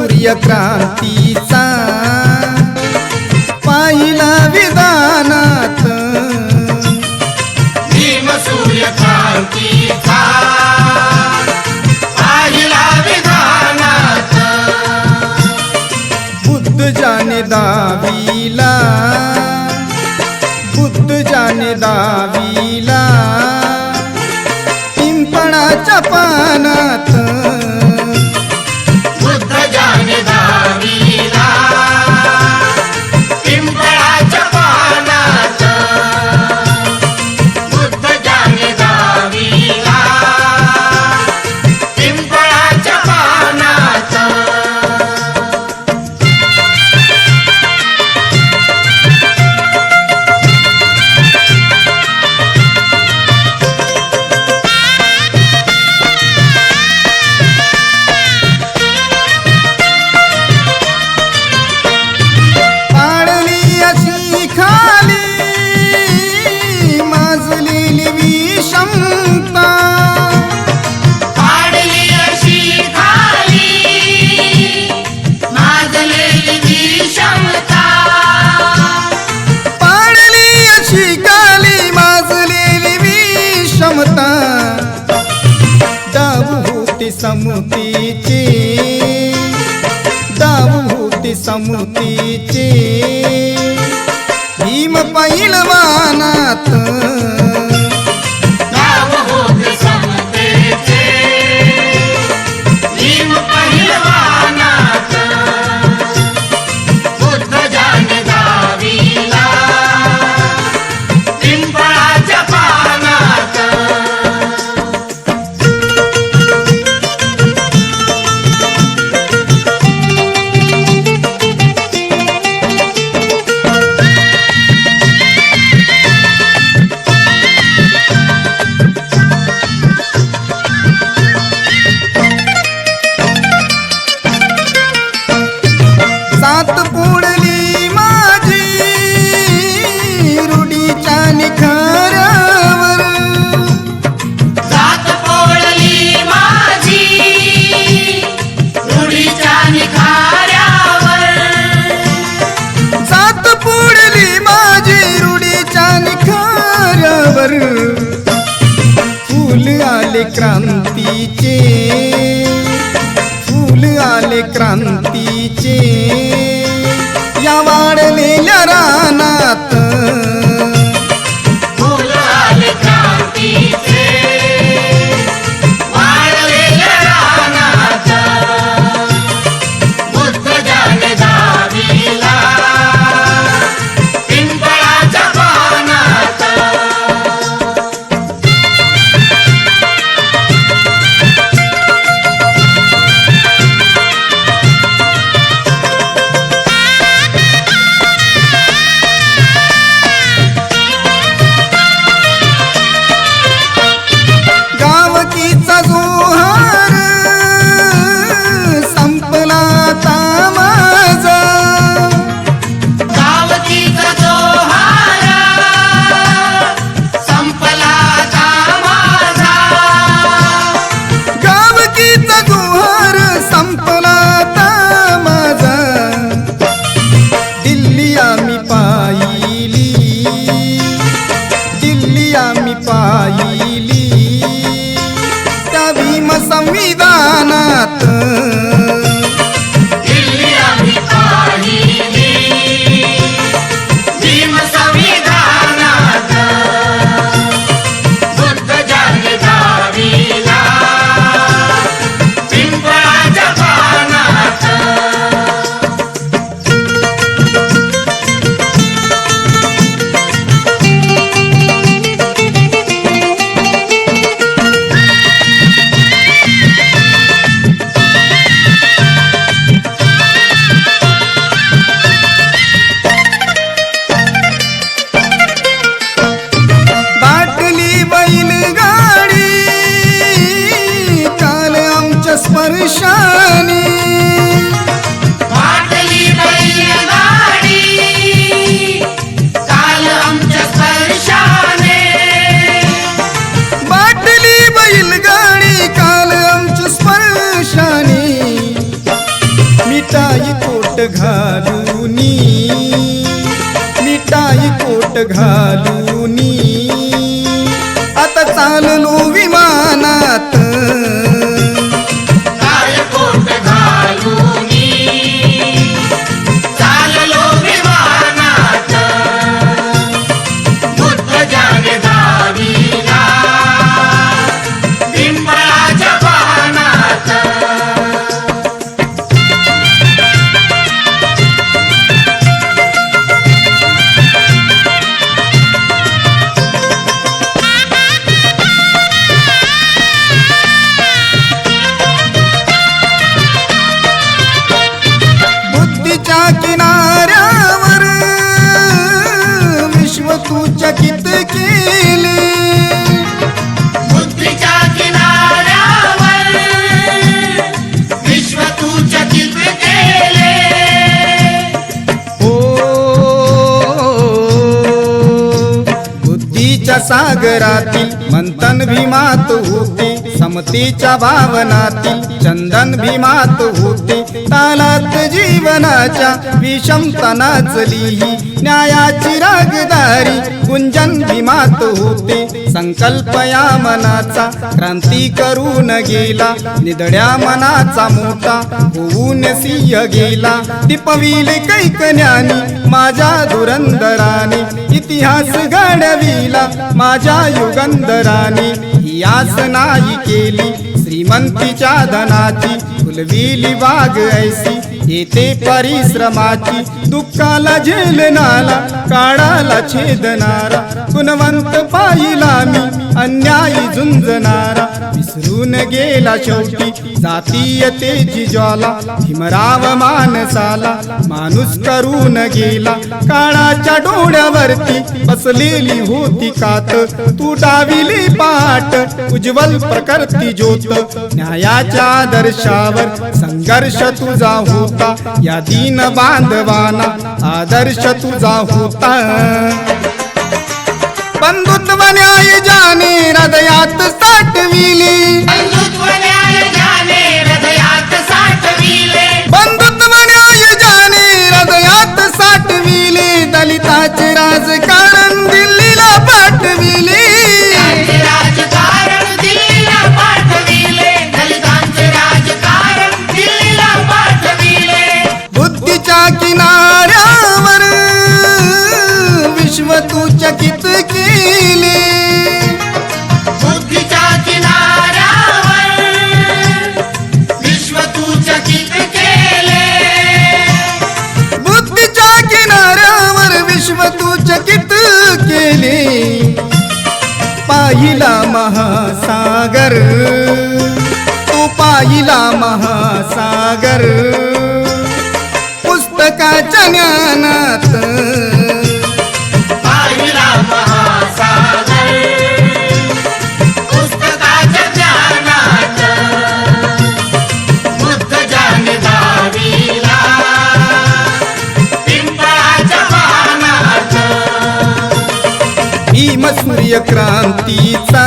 सूर्यक्रांतीचा पाहिला विधानात, भीम सूर्यक्रांतीचा पाहिला विधानात, बुद्ध जाने दाविला, बुद्ध जाने दाविला पिंपळाच्या पानात, बुद्ध जाने दाविला पिंपळाच्या पानात, बुद्ध जाने दाविला पिंपळाच्या पानात. पाळली अशी खाली माजलेली विषमता, पाडली अशी खाली माजलेली विषमता, पाळली अशी खाली माजलेली विषमता, डाव होते समुतीचे, डाव होते समुतीचे भीम पैलवानात, गाव होते समतेचे भीम पहिलवानात, बुद्ध जाने दाविला पिंपळाच्या पानात. सात पोळली माझी रूढीच्या निखाऱ्यावर, जात पोळली माझी रूढीच्या निखाऱ्यावर, सात पोळली माझी रूढीच्या निखाऱ्यावर, फूल आले क्रांतीचे, फूल आले क्रांतीचे या वाढलेल्या रानात, फुल आले क्रांतीचे वाळलेल्या रानात, बुद्ध जाने दाविला पिंपळाच्या पानात. मिठाई कोट घालूनी, मिठाई कोट घालूनी, आता चाललो विमानात, काय कोट घालूनी चाललो विमानात, बुद्ध जाने दावीला पिंपळाच्या पानात. बुद्धीच्या किनाऱ्यावर विश्व तू चकित केले, बुद्धीच्या किनाऱ्यावर विश्व तू चकित केले. ओ बुद्धीच्या सागरातील मंथन भीमात होते, समतेच्या भावनातील चंदन भीमात होते, तालात जीवनाच्या विषमता नाचली ही न्यायाची रागदारी गुंजन भीमात होते. संकल्प या मनाचा क्रांती करून गेला, निधड्या मनाचा मोठा होऊन सिंह गेला. टिपविले कैकन्यानी माझ्या धुरंदराने, इतिहास घडविला माझ्या युगंधराने. ही आस नाही केली श्रीमंतीच्या धनाची, फुलविली बाग ऐसी येते परिश्रमाची. दुःखाला झेलणारा काळाला छेदणारा, गुणवंत पाहिला मी अन्यायी झुंजणारा. विसरून गेला शेवटी जातीयतेची ज्वाला, भीमराव माणसाला माणूस करून गेला. काळाच्या डोळ्यावरती बसलेली होती कात, तू डाविली पाट उज्ज्वल प्रकर्ती ज्योत. न्यायाच्या आदर्शावर संघर्ष तुझा होता, या दीन बांधवाना आदर्श तुझा होता. बंधुत्व न्याय जाने हृदयात साठविले, बंधुत्व न्याय जाने हृदयात साठविले. बंधुत्व न्याय जाने हृदयात साठविले. दलिताचे राजकारण दिल्लीला पाठविले, दलितांचे राजकारण दिल्लीला पाठविले. दलितांचे राजकारण दिल्लीला पाठविले. बुद्धीच्या किनाऱ्यावर विश्व तू चकित केले, बुद्धीच्या किनाऱ्यावर विश्व तू चकित केले. बुद्धीच्या किनाऱ्यावर विश्व तू चकित केले. पाहिला महासागर, तो पाहिला महासागर, पुस्तकाच्या ज्ञानात, पाहिला महासागर पुस्तकाच्या ज्ञानात. बुद्ध जाने दावीला पिंपळाच्या पानात. भीम सूर्य क्रांतीचा